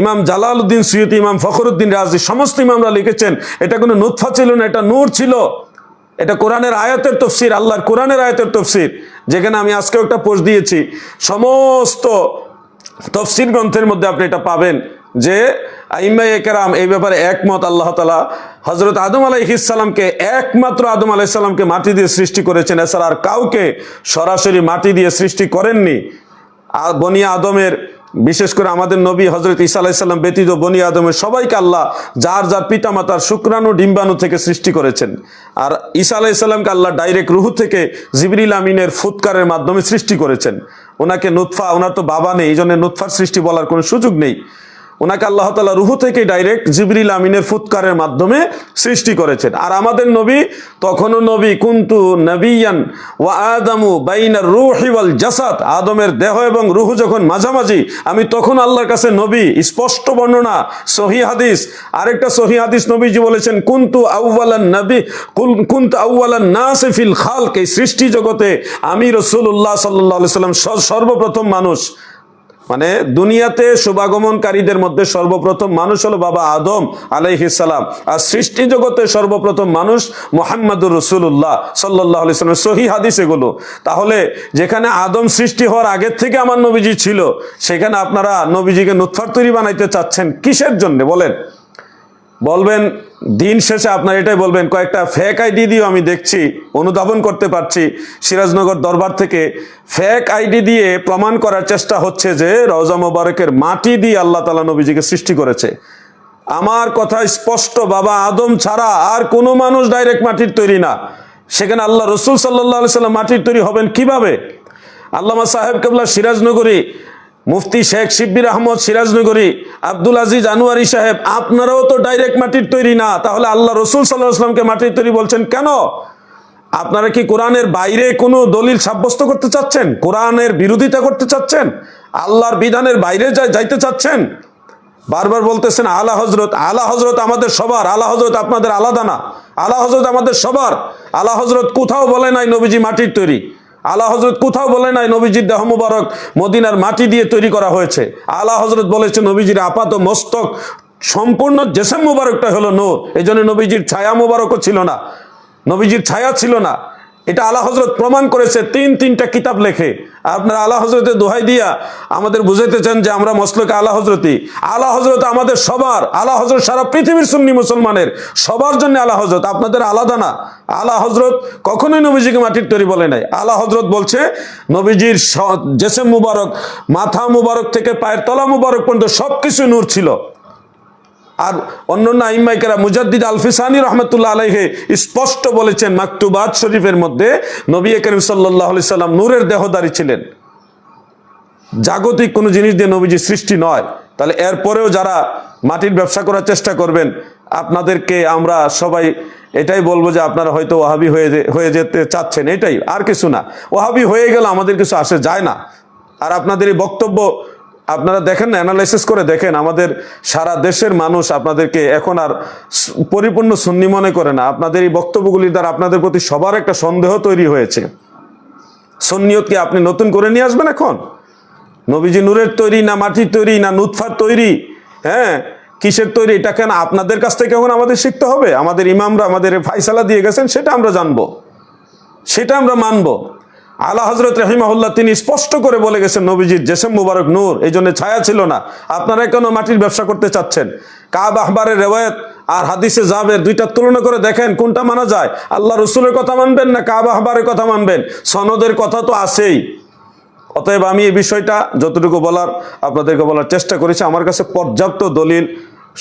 ইমাম জালালউদ্দিন সুয়ুতি, ইমাম ফখরুদ্দিন রাজি, সমস্ত ইমামরা লিখেছেন এটা কোনো নুতফা ছিল না, এটা নূর ছিল। এটা কোরআনের আয়াতের তফসির, আল্লাহর কোরআনের আয়াতের তফসির, যেখানে আমি আজকেও একটা পোস্ট দিয়েছি। সমস্ত তফসির গ্রন্থের মধ্যে আপনি এটা পাবেন যে আইম্মায়ে কেরাম এই ব্যাপারে একমত। আল্লাহ তাআলা হযরত আদম আলাইহিস সালামকে, একমাত্র আদম আলাইহিস সালামকে মাটি দিয়ে সৃষ্টি করেছেন, এছাড়া আর কাউকে সরাসরি মাটি দিয়ে সৃষ্টি করেননি। আর বনি আদমের, বিশেষ করে আমাদের নবী হযরত ঈসা আলাইহিস সালাম ব্যতীত বনি আদমের সবাইকে আল্লাহ যার যার পিতামাতার শুক্রাণু ডিম্বাণু থেকে সৃষ্টি করেছেন। আর ঈসা আলাইহিস সালামকে আল্লাহ ডাইরেক্ট রূহ থেকে জিবরিল আমিনের ফুৎকারের মাধ্যমে সৃষ্টি করেছেন। ওনাকে নুতফা, ওনার তো বাবা নেই, এই জন্য নুতফার সৃষ্টি বলার কোনো সুযোগ নেই। ওনাকে আল্লাহ তাআলা রূহ থেকে ডাইরেক্ট জিবরিল আমিনের ফুৎকারের মাধ্যমে সৃষ্টি করেছেন। আর আমাদের নবী তখনও নবী, কুনতু নবিয়ান ওয়া আদামু বাইনার রূহি ওয়াল জাসাদ, আদমের দেহ এবং রূহ যখন মাঝামাঝি, আমি তখন আল্লাহর কাছে নবী। স্পষ্ট বর্ণনা, সহিহ হাদিস। আরেকটা সহিহ হাদিস নবীজি বলেছেন কুনতু আউওয়ালান নবী, কুনতু আউওয়ালান নাস ফিল খালক, এই সৃষ্টি জগতে আমি রাসূলুল্লাহ সাল্লাল্লাহু আলাইহি সাল্লাম সর্বপ্রথম মানুষ। মানে দুনিয়াতে শুভাগমনকারীদের মধ্যে সর্বপ্রথম মানুষ হলো বাবা আদম আলাইহিস সালাম, আর সৃষ্টি জগতে সর্বপ্রথম মানুষ মুহাম্মাদুর রাসূলুল্লাহ সাল্লাল্লাহু আলাইহি সাল্লাম। সহিহ হাদিস এগুলো। তাহলে যেখানে আদম সৃষ্টি হওয়ার আগের থেকে আমার নবীজি ছিল, সেখানে আপনারা নবীজিকে নুতফার তৈরি বানাইতে চাচ্ছেন কিসের জন্য বলেন? বলবেন দিন শেষে আপনার এটাই বলবেন, কয়েকটা ফেক আইডি দিয়েও আমি দেখছি, অনুধাবন করতে পারছি, সিরাজনগর দরবার থেকে ফেক আইডি দিয়ে প্রমাণ করার চেষ্টা হচ্ছে যে রওজা মোবারকের মাটি দিয়ে আল্লাহ তাআলা নবীজিকে সৃষ্টি করেছে। আমার কথা স্পষ্ট, বাবা আদম ছাড়া আর কোনো মানুষ ডাইরেক্ট মাটির তৈরি না। সেখানে আল্লাহ রাসূল সাল্লাল্লাহু আলাইহি সাল্লাম মাটির তৈরি হবেন কিভাবে? আল্লামা সাহেব কেবলা সিরাজনগরী, মুফতি শেখ শিব্বির আহমদ সিরাজনগরী, আব্দুল আজিজ আনোয়ারি সাহেব, আপনারাও তো ডাইরেক্ট মাটির তৈরি না, তাহলে আল্লাহ রসুল সাল্লাল্লাহু আলাইহি ওয়াসাল্লামকে মাটির তৈরি বলছেন কেন? আপনারা কি কোরআনের বাইরে কোনো দলিল সাব্যস্ত করতে চাচ্ছেন? কোরআনের বিরোধিতা করতে চাচ্ছেন? আল্লাহর বিধানের বাইরে যাইতে চাচ্ছেন? বারবার বলতেছেন আলা হজরত, আলা হজরত আমাদের সবার, আলা হজরত আপনাদের আলাদা না, আলা হজরত আমাদের সবার। আলা হজরত কোথাও বলে নাই নবীজি মাটির তৈরি, আলা হজরত কোথাও বলে নাই নবীজির দেহ মুবারক মদিনার মাটি দিয়ে তৈরি করা হয়েছে। আলা হজরত বলেছে নবীজির আপাত মস্তক সম্পূর্ণ জেসেম মুবারকটা হলো নূর, এই জন্য নবীজির ছায়া মুবারকও ছিল না, নবীজির ছায়া ছিল না। এটা আলা হজরত প্রমাণ করেছে তিনটা কিতাব লেখে। আপনারা আলা হজরতের দোহাই দিয়া আমাদের বুঝাইতে চান যে আমরা মসলকে আলা হজরতি। আলা হজরত আমাদের সবার, আলা হজরত সারা পৃথিবীর সুন্নি মুসলমানের সবার জন্য আলা হজরত, আপনাদের আলাদা না। আলা হজরত কখনোই নবীজিকে মাটির তৈরি বলে নাই। আলা হজরত বলছে নবীজির জেসেম মুবারক, মাথা মুবারক থেকে পায়ের তলা মুবারক পর্যন্ত সবকিছু নূর ছিল। আর অন্যান্য আইম্মাইকেরা মুজাদ্দিদ আল-ফিসানি রহমতুল্লাহ আলাইহি স্পষ্ট বলেছেন মাকতুবাত শরীফের মধ্যে নবী করিম সাল্লাল্লাহু আলাইহি সাল্লাম নূরের দেহধারী ছিলেন, জাগতিক কোনো জিনিস দিয়ে নবীজি সৃষ্টি নয়। তাহলে এরপরেও যারা মাটির ব্যবসা করার চেষ্টা করবেন, আপনাদেরকে আমরা সবাই এটাই বলবো যে আপনারা হয়তো ওয়াহাবি হয়ে যেতে চাচ্ছেন, এটাই, আর কিছু না। ওয়াহাবি হয়ে গেলে আমাদের কিছু আসে যায় না। আর আপনাদের এই বক্তব্য আপনারা দেখেন না, অ্যানালাইসিস করে দেখেন, আমাদের সারা দেশের মানুষ আপনাদেরকে এখন আর পরিপূর্ণ সুন্নি মনে করে না। আপনাদের এই বক্তব্যগুলির দ্বারা আপনাদের প্রতি সবার একটা সন্দেহ তৈরি হয়েছে। সুন্নিয়তকে আপনি নতুন করে নিয়ে আসবেন এখন? নবীজি নূরের তৈরি না মাটির তৈরি না নুতফার তৈরি, হ্যাঁ কিসের তৈরি, এটা কেন আপনাদের কাছ থেকে এখন আমাদের শিখতে হবে? আমাদের ইমামরা আমাদের ফায়সালা দিয়ে গেছেন, সেটা আমরা জানবো, সেটা আমরা মানবো। আলা হজরত রহিমাহুল্লাহ তিনি স্পষ্ট করে বলে গেছেন নবীজির জেসেম মুবারক নূর, এই জন্য ছায়া ছিল না। আপনারা কেন মাটির ব্যবসা করতে চাচ্ছেন? কাব আহবারের রেওয়ায়েত আর হাদিসে জাবের দুইটা তুলনা করে দেখেন কোনটা মানা যায়। আল্লাহ রসুলের কথা মানবেন না কাব আহবারের কথা মানবেন? সনদের কথা তো আছেই। অতএব আমি এই বিষয়টা যতটুকু বলার আপনাদেরকে বলার চেষ্টা করেছি। আমার কাছে পর্যাপ্ত দলিল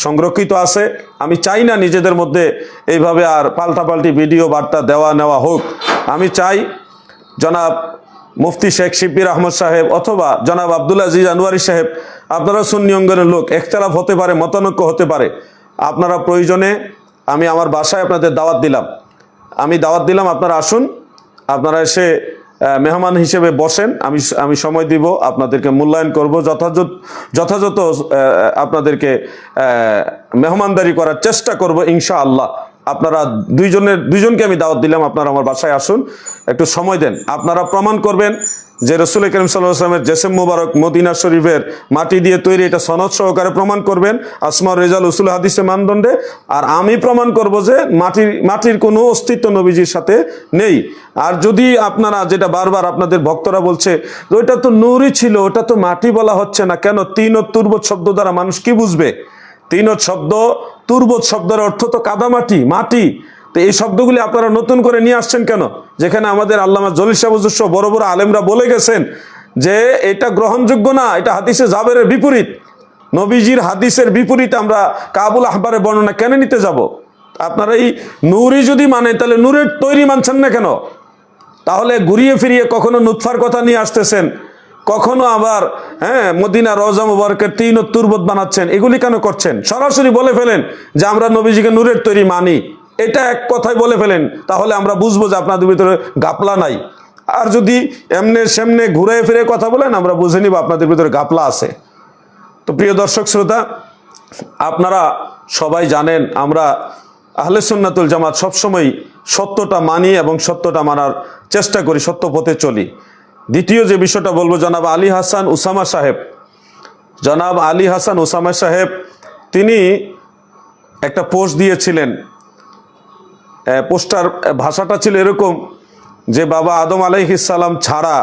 সংরক্ষিত আছে। আমি চাই না নিজেদের মধ্যে এইভাবে আর পাল্টাপাল্টি ভিডিও বার্তা দেওয়া নেওয়া হোক। আমি চাই জনাব মুফতি শেখ শিব্বির আহমদ সাহেব অথবা জনাব আব্দুল আজিজ আনোয়ারি সাহেব, আপনারা সুন্নি অঙ্গনের লোক, একতলাফ হতে পারে, মতানৈক্য হতে পারে, আপনারা প্রয়োজনে আমি আমার বাসায় আপনাদের দাওয়াত দিলাম, আপনারা আসুন, আপনারা এসে মেহমান হিসেবে বসেন, আমি সময় দিব, আপনাদেরকে মূল্যায়ন করব, যথাযথ আপনাদেরকে মেহমানদারি করার চেষ্টা করব ইনশাআল্লাহ। আপনারা দুইজনকে আমি দাওয়াত দিলাম, আপনারা আমার বাসায় আসুন, একটু সময় দেন। আপনারা প্রমাণ করবেন যে রসুল করিম সাল্লাল্লাহু আলাইহি ওয়াসাল্লামের জেসেম মুবারক মদিনা শরীফের মাটি দিয়ে তৈরি, এটা সনদ সহকারে প্রমাণ করবেন আসমা রেজাল উসুল হাদিসের মানদণ্ডে। আর আমি প্রমাণ করব যে মাটির কোনো অস্তিত্ব নবীজির সাথে নেই। আর যদি আপনারা, যেটা বারবার আপনাদের ভক্তরা বলছে ওইটা তো নূরই ছিল, ওটা তো মাটি বলা হচ্ছে না কেন? তিন ও তুরবত শব্দ দ্বারা মানুষ কি বুঝবে? তিনত শব্দ, তুরবত শব্দের অর্থ তো কাদামাটি, মাটি। তো এই শব্দগুলি আপনারা নতুন করে নিয়ে আসছেন কেন? যেখানে আমাদের আল্লামা জলিল শাহ হুজুর সহ বড় বড় আলেমরা বলে গেছেন যে এটা গ্রহণযোগ্য না, এটা হাদিসে জাবেরের বিপরীত। নবীজির হাদিসের বিপরীত আমরা কাবুল আহবারের বর্ণনা কেন নিতে যাব? আপনারা এই নূরই যদি মানে, তাহলে নূরের তৈরি মানছেন না কেন? তাহলে ঘুরিয়ে ফিরিয়ে কখনো নুতফার কথা নিয়ে আসতেছেন, কখনো আবার মদিনা রওজা মুবারকের তিন ও তুরবত বানাচ্ছেন। এগুলি কেন করছেন? সরাসরি বলে ফেলেন যে আমরা নবীজিকে নূরের তৈরি মানি, এটা এক কথায় বলে ফেলেন, তাহলে আমরা বুঝবো যে আপনাদের ভিতরে গাপলা নাই। আর যদি এমনে সেমনে ঘুরে ফিরে কথা বলেন, আমরা বুঝে নিব আপনাদের ভিতরে গাপলা আছে। তো প্রিয় দর্শক শ্রোতা, আপনারা সবাই জানেন আমরা আহলে সুন্নাতুল জামাত সবসময় সত্যটা মানি এবং সত্যটা মানার চেষ্টা করি, সত্য পথে চলি। দ্বিতীয় যে বিষয়টা বলবো, জনাব আলী হাসান ওসামা সাহেব তিনি একটা পোস্ট দিয়েছিলেন। পোস্টার ভাষাটা ছিল এরকম যে বাবা আদম আলাইহিস সালাম ছাড়া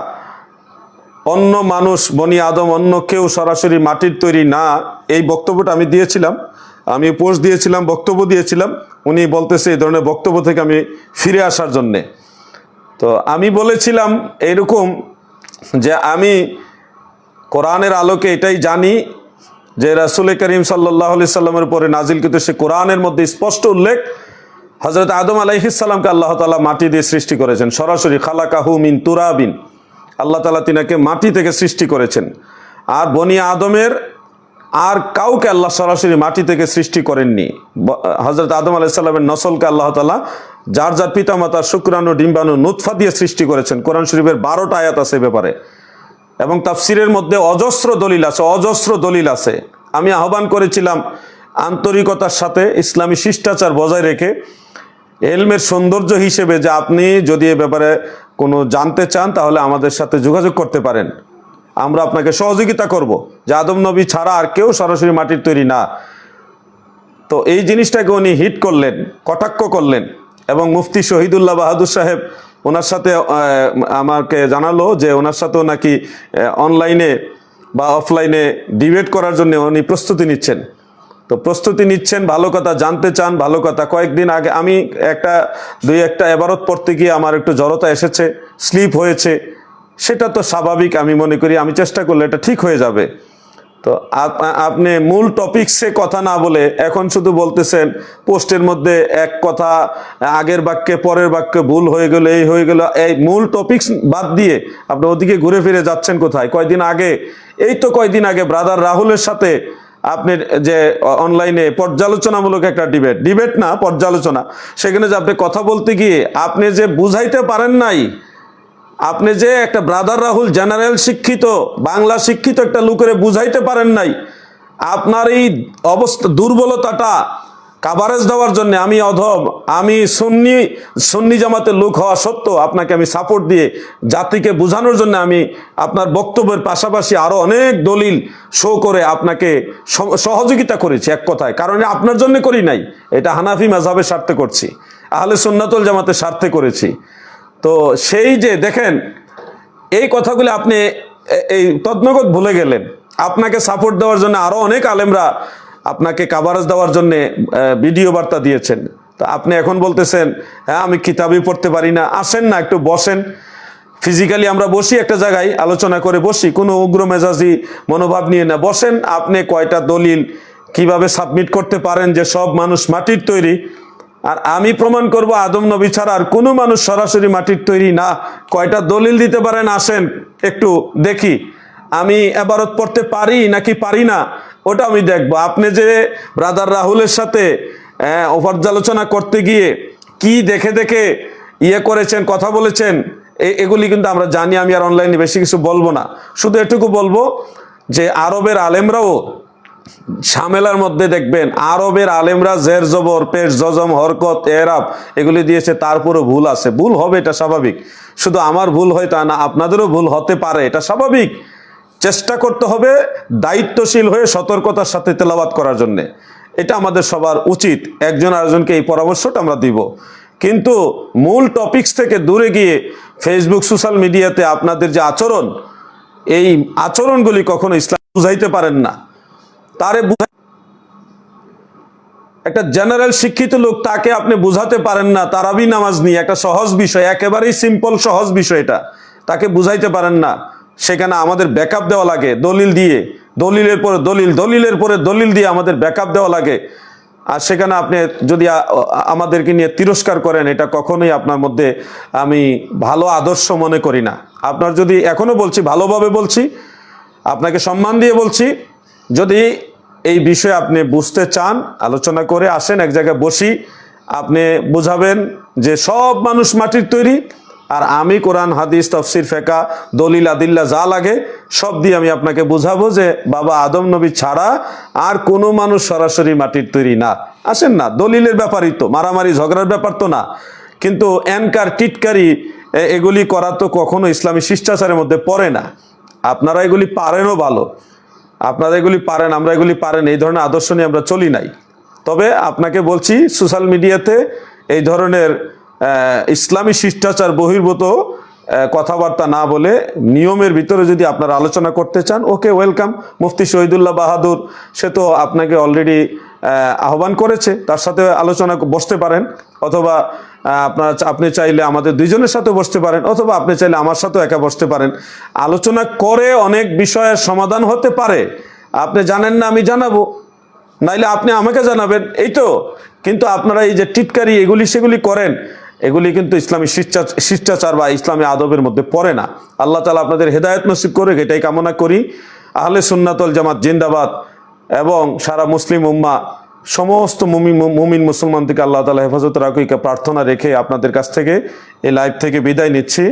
অন্য মানুষ, বনি আদম, অন্য কেউ সরাসরি মাটির তৈরি না। এই বক্তব্যটা আমি দিয়েছিলাম, আমি পোস্ট দিয়েছিলাম, বক্তব্য দিয়েছিলাম। উনি বলতেছে এই ধরনের বক্তব্য থেকে আমি ফিরে আসার জন্যে। তো আমি বলেছিলাম এরকম যে আমি কোরআনের আলোকে এটাই জানি যে রাসূল করিম সাল্লাল্লাহু আলাইহি সাল্লামের উপরে নাজিলকৃত সে কোরআনের মধ্যে স্পষ্ট উল্লেখ হযরত আদম আলাইহিস সালামকে আল্লাহ তাআলা মাটি দিয়ে সৃষ্টি করেছেন, সরাসরি খালাকাহু মিন তুরাবিন। আল্লাহ তাআলা তিনাকে মাটি থেকে সৃষ্টি করেছেন। আর বনি আদমের আর কাউকে আল্লাহ সরাসরি মাটি থেকে সৃষ্টি করেননি। হযরত আদম আলাইহিস সালামের নসলকে আল্লাহ তাআলা যার যার পিতামাতার শুক্রাণু ডিম্বাণু নুতফা দিয়ে সৃষ্টি করেছেন। কোরআন শরীফের 12টা আয়াত আছে এ ব্যাপারে, এবং তাফসিরের মধ্যে অজস্র দলিল আছে। আমি আহ্বান করেছিলাম আন্তরিকতার সাথে ইসলামী শিষ্টাচার বজায় রেখে এলমের সৌন্দর্য হিসেবে যে আপনি যদি এ ব্যাপারে কোনো জানতে চান তাহলে আমাদের সাথে যোগাযোগ করতে পারেন, আমরা আপনাকে সহযোগিতা করব। যে আদম নবী ছাড়া আর কেউ সরাসরি মাটির তৈরি না। তো এই জিনিসটাকে উনি হিট করলেন, কটাক্ষ করলেন, এবং মুফতি শহীদুল্লাহ বাহাদুর সাহেব ওনার সাথে আমাকে জানালো যে ওনার সাথেও নাকি অনলাইনে বা অফলাইনে ডিবেট করার জন্য উনি প্রস্তুতি নিচ্ছেন। তো প্রস্তুতি নিচ্ছেন, ভালো কথা, জানতে চান, ভালো কথা। কয়েকদিন আগে আমি দুই একটা এবারত পড়তে গিয়ে আমার একটু জড়তা এসেছে, স্লিপ হয়েছে, সেটা তো স্বাভাবিক। আমি মনে করি আমি চেষ্টা করলে এটা ঠিক হয়ে যাবে। তো আপনি মূল টপিকসে কথা না বলে এখন শুধু বলতেছেন পোস্টের মধ্যে এক কথা, আগের বাক্যে পরের বাক্যে ভুল হয়ে গেল, এই হয়ে গেল। এই মূল টপিকস বাদ দিয়ে আপনি ওদিকে ঘুরে ফিরে যাচ্ছেন কোথায়? কয়দিন আগে ব্রাদার রাহুলের সাথে আপনি যে অনলাইনে পর্যালোচনামূলক একটা ডিবেট না পর্যালোচনা, সেখানে যে আপনি কথা বলতে গিয়ে আপনি যে বুঝাইতে পারেন নাই, আপনি যে একটা ব্রাদার রাহুল জেনারেল শিক্ষিত, বাংলা শিক্ষিত একটা লোকের বুঝাইতে পারেন নাই, আপনার এই অবস্থা, দুর্বলতাটা কাভারেজ দেওয়ার জন্য আমি সুন্নি জামাতের লোক হওয়া সত্ত্বেও আপনাকে আমি সাপোর্ট দিয়ে জাতিকে বোঝানোর জন্য আমি আপনার বক্তব্যের পাশাপাশি আরো অনেক দলিল শো করে আপনাকে সহযোগিতা করেছি। এক কথায়, কারণ আপনার জন্য করি নাই, এটা হানাফি মাযহাবের স্বার্থে করছি, আহলে সুন্নাতুল জামাতের স্বার্থে করেছি। তো সেই যে দেখেন এই কথাগুলো আপনি এই তৎনগত ভুলে গেলেন। আপনাকে সাপোর্ট দেওয়ার জন্য আরো অনেক আলেমরা আপনাকে কাভারেজ দেওয়ার জন্য ভিডিও বার্তা দিয়েছেন। তো আপনি এখন বলতেছেন হ্যাঁ আমি কিতাবই পড়তে পারি না। আসেন না, একটু বসেন, ফিজিক্যালি আমরা বসি একটা জায়গায়, আলোচনা করে বসি, কোনো উগ্র মেজাজি মনোভাব নিয়ে না, বসেন। আপনি কয়টা দলিল কিভাবে সাবমিট করতে পারেন যে সব মানুষ মাটির তৈরি, আর আমি প্রমাণ করব আদম নবী ছাড়া আর কোনো মানুষ সরাসরি মাটির তৈরি না। কয়টা দলিল দিতে পারেন? আসেন একটু দেখি আমি এবারত পড়তে পারি নাকি পারি না, ওটা আমি দেখবো। আপনি যে ব্রাদার রাহুলের সাথে পর্যালোচনা করতে গিয়ে কি দেখে দেখে করেছেন, কথা বলেছেন, এগুলি কিন্তু আমরা জানি। আমি আর অনলাইনে বেশি কিছু বলবো না, শুধু এটুকু বলবো যে আরবের আলেমরাও ঝামেলার মধ্যে দেখবেন, আরবের আলেমরা জের জবর, পেশ জজম, হরকত, এরাব এগুলি দিয়েছে, তারপরও ভুল আছে। ভুল হবে, এটা স্বাভাবিক। শুধু আমার ভুল হয় তা না, আপনাদেরও ভুল হতে পারে, এটা স্বাভাবিক। চেষ্টা করতে হবে দায়িত্বশীল হয়ে সতর্কতার সাথে তেলাওয়াত করার জন্য, এটা আমাদের সবার উচিত। একজন আরেকজনকে এই পরামর্শটা আমরা দিব, কিন্তু মূল টপিকস থেকে দূরে গিয়ে ফেসবুক, সোশ্যাল মিডিয়াতে আপনাদের যে আচরণ, এই আচরণগুলি কখনো ইসলাম বুঝাইতে পারেন না। একটা জেনারেল শিক্ষিত লোক, তাকে আপনি বুঝাতে পারেন না তারাবি নামাজ নিয়ে, একটা সহজ বিষয়, একেবারেই সিম্পল সহজ বিষয়, এটা তাকে বুঝাইতে পারেন না। সেখানে আমাদের ব্যাকআপ দেওয়া লাগে দলিল দিয়ে, দলিলের পরে দলিল, দলিলের পরে দলিল দিয়ে আমাদের ব্যাকআপ দেওয়া লাগে। আর সেখানে আপনি যদি আমাদেরকে নিয়ে তিরস্কার করেন, এটা কখনোই আপনার মধ্যে আমি ভালো আদর্শ মনে করি না। আপনার যদি, এখনো বলছি, ভালোভাবে বলছি, আপনাকে সম্মান দিয়ে বলছি, যদি এই বিষয়ে আপনি বুঝতে চান, আলোচনা করে আসেন, এক জায়গায় বসি, আপনি বুঝাবেন যে সব মানুষ মাটির তৈরি, আর আমি কোরআন, হাদিস, তাফসির, ফিকহ, দলিল, আদিল্লা যা লাগে সব দিয়ে আমি আপনাকে বুঝাবো যে বাবা আদম নবী ছাড়া আর কোনো মানুষ সরাসরি মাটির তৈরি না। আসেন না, দলিলের ব্যাপারই তো, মারামারি ঝগড়ার ব্যাপার তো না। কিন্তু এনকার, টিটকারি এগুলি করা তো কখনো ইসলামী শিষ্টাচারের মধ্যে পড়ে না। আপনারা এগুলি পারেনও ভালো, আপনারা এগুলি পারেন, আমরা এগুলি পারেন, এই ধরনের আদর্শ নিয়ে আমরা চলি নাই। তবে আপনাকে বলছি, সোশ্যাল মিডিয়াতে এই ধরনের ইসলামী শিষ্টাচার বহির্ভূত কথাবার্তা না বলে নিয়মের ভিতরে যদি আপনারা আলোচনা করতে চান, ওকে, ওয়েলকাম। মুফতি শহীদুল্লাহ বাহাদুর, সে তো আপনাকে অলরেডি আহ্বান করেছে, তার সাথে আলোচনা বসতে পারেন, অথবা আপনি চাইলে আমাদের দুইজনের সাথে বসতে পারেন, অথবা আপনি চাইলে আমার সাথেও একা বসতে পারেন। আলোচনা করে অনেক বিষয়ের সমাধান হতে পারে। আপনি জানেন না, আমি জানাবো, নাইলে আপনি আমাকে জানাবেন, এই তো। কিন্তু আপনারা এই যে টিটকারি এগুলি সেগুলি করেন, এগুলি কিন্তু ইসলামী শিষ্টাচার বা ইসলামী আদবের মধ্যে পড়ে না। আল্লাহ তাআলা আপনাদের হেদায়েত নসিব করুক, এটাই কামনা করি। আহলে সুন্নাত ওয়াল জামাত জিন্দাবাদ। এবং সারা মুসলিম উম্মাহ সমস্ত মুমিন মুসলমান থেকে আল্লাহ তাআলা হেফাজত রাখুক প্রার্থনা রেখে আপনাদের কাছ থেকে এই লাইভ থেকে বিদায় নিচ্ছি।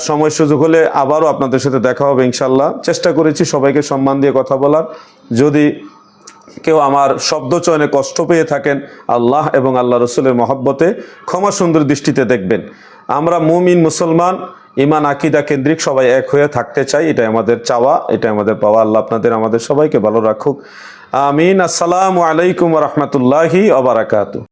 সময় সুযোগ হলে আবারও আপনাদের সাথে দেখা হবে ইনশাল্লাহ। চেষ্টা করেছি সবাইকে সম্মান দিয়ে কথা বলার। যদি কেউ আমার শব্দ চয়নে কষ্ট পেয়ে থাকেন, আল্লাহ এবং আল্লাহ রসুলের মহব্বতে ক্ষমা সুন্দর দৃষ্টিতে দেখবেন। আমরা মুমিন মুসলমান ইমান আকিদা কেন্দ্রিক সবাই এক হয়ে থাকতে চাই, এটাই আমাদের চাওয়া, এটাই আমাদের পাওয়া। আল্লাহ আপনাদের আমাদের সবাইকে ভালো রাখুক, আমিন। আসসালামু আলাইকুম ওয়া রাহমাতুল্লাহি ওয়া বারাকাতুহু।